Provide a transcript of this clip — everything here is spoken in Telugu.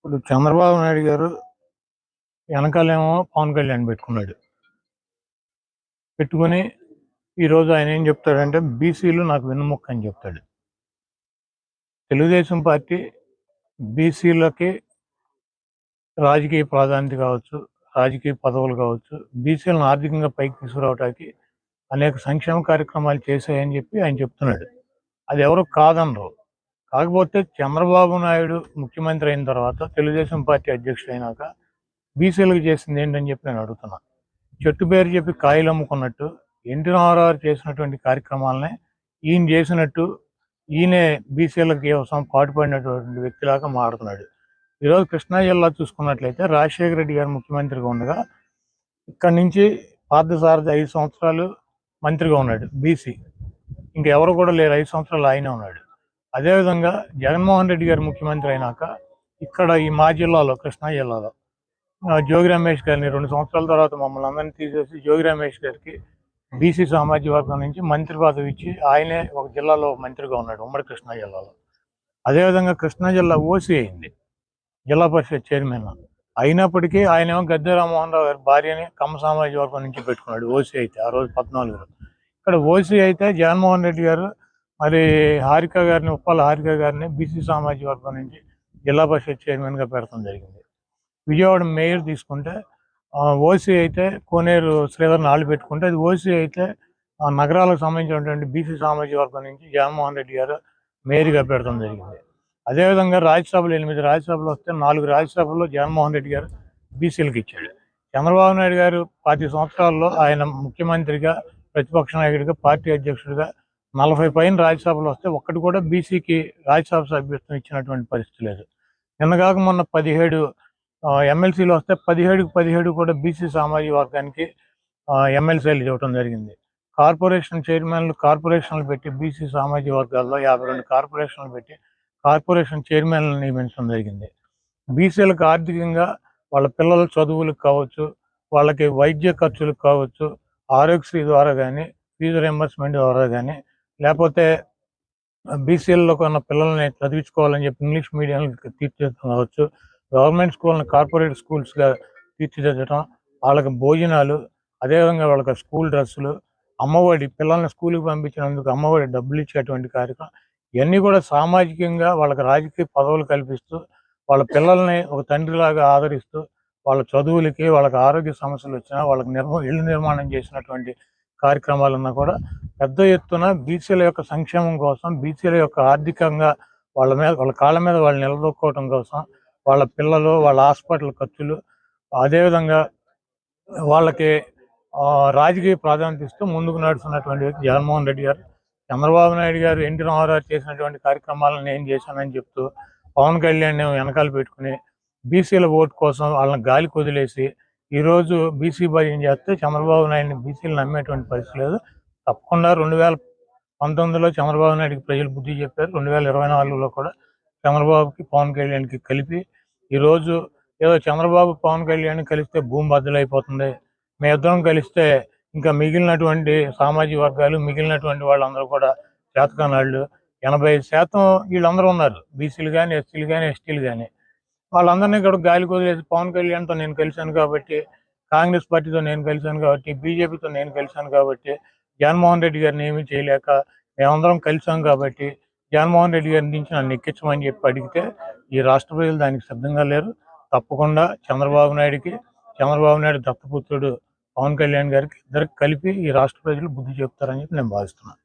ఇప్పుడు చంద్రబాబు నాయుడు గారు వెనకాలేమో పవన్ కళ్యాణ్ పెట్టుకున్నాడు. పెట్టుకుని ఈరోజు ఆయన ఏం చెప్తాడంటే బీసీలు నాకు వెన్నుముక్క అని చెప్తాడు. తెలుగుదేశం పార్టీ బీసీలకి రాజకీయ ప్రాధాన్యత కావచ్చు, రాజకీయ పదవులు కావచ్చు, బీసీలను ఆర్థికంగా పైకి తీసుకురావడానికి అనేక సంక్షేమ కార్యక్రమాలు చేశాయని చెప్పి ఆయన చెప్తున్నాడు. అది ఎవరు కాదనరు. కాకపోతే చంద్రబాబు నాయుడు ముఖ్యమంత్రి అయిన తర్వాత తెలుగుదేశం పార్టీ అధ్యక్షుడు అయినాక బీసీలకు చేసింది ఏంటని చెప్పి నేను అడుగుతున్నా. చెట్టు పేరు చెప్పి కాయలు అమ్ముకున్నట్టు ఎన్టీ రామారావు చేసినటువంటి కార్యక్రమాలనే ఈయన చేసినట్టు ఈయనే బీసీలకి కోసం పాటుపడినటువంటి వ్యక్తిలాగా మారుతున్నాడు. ఈరోజు కృష్ణా జిల్లా చూసుకున్నట్లయితే రాజశేఖర రెడ్డి గారు ముఖ్యమంత్రిగా ఉండగా ఇక్కడి నుంచి పార్థసారథి 5 సంవత్సరాలు మంత్రిగా ఉన్నాడు బీసీ. ఇంకెవరు కూడా లేరు, 5 సంవత్సరాలు ఆయనే ఉన్నాడు. అదేవిధంగా జగన్మోహన్ రెడ్డి గారు ముఖ్యమంత్రి అయినాక ఇక్కడ ఈ మా జిల్లాలో కృష్ణా జిల్లాలో జోగి రమేష్ గారిని 2 సంవత్సరాల తర్వాత మమ్మల్ని అందరినీ తీసేసి జోగి రమేష్ గారికి బీసీ సామాజిక వర్గం నుంచి మంత్రి పదవి ఇచ్చి ఆయనే ఒక జిల్లాలో మంత్రిగా ఉన్నాడు, ఉమ్మడి కృష్ణా జిల్లాలో. అదేవిధంగా కృష్ణా జిల్లా ఓసీ అయింది, జిల్లా పరిషత్ చైర్మన్. అయినప్పటికీ ఆయనేమో గద్దె రామ్మోహన్ రావు గారి భార్యని కమ్మ సామాజిక వర్గం నుంచి పెట్టుకున్నాడు ఓసీ అయితే ఆ రోజు 14లో. ఇక్కడ ఓసీ అయితే జగన్మోహన్ రెడ్డి గారు మరి హారిక గారిని, ఉప్పాల హారిక గారిని బీసీ సామాజిక వర్గం నుంచి జిల్లా పరిషత్ చైర్మన్గా పెడతాం జరిగింది. విజయవాడ మేయర్ తీసుకుంటే ఓసీ అయితే కోనేరు శ్రీధర్ని ఆళ్ళు పెట్టుకుంటే అది ఓసీ అయితే నగరాలకు సంబంధించినటువంటి బీసీ సామాజిక వర్గం నుంచి జగన్మోహన్ రెడ్డి గారు మేయర్గా పెడతాం జరిగింది. అదేవిధంగా రాజ్యసభలు 8 రాజ్యసభలు వస్తే 4 రాజ్యసభల్లో జగన్మోహన్ రెడ్డి గారు బీసీలకు ఇచ్చాడు. చంద్రబాబు నాయుడు గారు 10 సంవత్సరాల్లో ఆయన ముఖ్యమంత్రిగా, ప్రతిపక్ష నాయకుడిగా, పార్టీ అధ్యక్షుడిగా 40 పైన రాజ్యసభలు వస్తే ఒక్కటి కూడా బీసీకి రాజ్యసభ సభ్యత్వం ఇచ్చినటువంటి పరిస్థితి లేదు. నిన్నగాక మొన్న 17 ఎమ్మెల్సీలు వస్తే 17 కూడా బీసీ సామాజిక వర్గానికి ఎమ్మెల్సీలు ఇవ్వటం జరిగింది. కార్పొరేషన్ చైర్మన్లు కార్పొరేషన్లు పెట్టి బీసీ సామాజిక వర్గాల్లో 52 కార్పొరేషన్లు పెట్టి కార్పొరేషన్ చైర్మన్లను నియమించడం జరిగింది. బీసీలకు ఆర్థికంగా వాళ్ళ పిల్లల చదువులకు కావచ్చు, వాళ్ళకి వైద్య ఖర్చులకు కావచ్చు, ఆరోగ్యశ్రీ ద్వారా కానీ, ఫీజు రియంబర్స్మెంట్ ద్వారా కానీ, లేకపోతే బీసీలలో ఉన్న పిల్లల్ని చదివించుకోవాలని చెప్పి ఇంగ్లీష్ మీడియంకి తీర్చిదిద్దడం కావచ్చు, గవర్నమెంట్ స్కూల్ని కార్పొరేట్ స్కూల్స్గా తీర్చిదిద్దడం, వాళ్ళకి భోజనాలు, అదేవిధంగా వాళ్ళకి స్కూల్ డ్రెస్సులు, అమ్మఒడి, పిల్లల్ని స్కూల్కి పంపించినందుకు అమ్మఒడి డబ్బులు ఇచ్చేటువంటి కార్యక్రమం, ఇవన్నీ కూడా సామాజికంగా వాళ్ళకి రాజకీయ పదవులు కల్పిస్తూ వాళ్ళ పిల్లల్ని ఒక తండ్రిలాగా ఆదరిస్తూ వాళ్ళ చదువులకి, వాళ్ళకి ఆరోగ్య సమస్యలు వచ్చినా వాళ్ళకి ఇళ్ళు నిర్మాణం చేసినటువంటి కార్యక్రమాలన్నా కూడా పెద్ద ఎత్తున బీసీల యొక్క సంక్షేమం కోసం, బీసీల యొక్క ఆర్థికంగా వాళ్ళ కాళ్ళ మీద వాళ్ళు నిలదొక్కోవడం కోసం, వాళ్ళ పిల్లలు, వాళ్ళ హాస్పిటల్ ఖర్చులు, అదేవిధంగా వాళ్ళకి రాజకీయ ప్రాధాన్యత ఇస్తూ ముందుకు నడుస్తున్నటువంటి వ్యక్తి జగన్మోహన్ రెడ్డి గారు. చంద్రబాబు నాయుడు గారు ఎన్టీ రామారావు చేసినటువంటి కార్యక్రమాలను నేను చేశానని చెప్తూ పవన్ కళ్యాణ్ వెనకాల పెట్టుకుని బీసీల ఓటు కోసం వాళ్ళని గాలికి వదిలేసి ఈరోజు బీసీ భజన చేస్తే చంద్రబాబు నాయుడిని బీసీలు నమ్మేటువంటి పరిస్థితి లేదు. తప్పకుండా 2019లో చంద్రబాబు నాయుడికి ప్రజలు బుద్ధి చెప్పారు. 2024లో కూడా చంద్రబాబుకి, పవన్ కళ్యాణ్కి కలిపి ఈరోజు ఏదో చంద్రబాబు పవన్ కళ్యాణ్ కలిస్తే భూమి బద్దలైపోతుంది, మేమిద్దరం కలిస్తే ఇంకా మిగిలినటువంటి సామాజిక వర్గాలు, మిగిలినటువంటి వాళ్ళందరూ కూడా చేతకానాళ్ళు 80% వీళ్ళందరూ ఉన్నారు, బీసీలు కానీ, ఎస్సీలు కానీ, ఎస్టీలు కానీ. వాళ్ళందరినీ కూడా గాలికి వదిలేసి పవన్ కళ్యాణ్తో నేను కలిశాను కాబట్టి, కాంగ్రెస్ పార్టీతో నేను కలిశాను కాబట్టి, బీజేపీతో నేను కలిశాను కాబట్టి, జగన్మోహన్ రెడ్డి గారిని ఏమీ చేయలేక మేమందరం కలిసాం కాబట్టి జగన్మోహన్ రెడ్డి గారి నుంచి నన్ను ఎక్కించమని చెప్పి అడిగితే ఈ రాష్ట్ర ప్రజలు దానికి సిద్ధంగా లేరు. తప్పకుండా చంద్రబాబు నాయుడు దత్తపుత్రుడు పవన్ కళ్యాణ్ గారికి ఇద్దరికి కలిపి ఈ రాష్ట్ర ప్రజలు బుద్ధి చెప్తారని చెప్పి నేను భావిస్తున్నాను.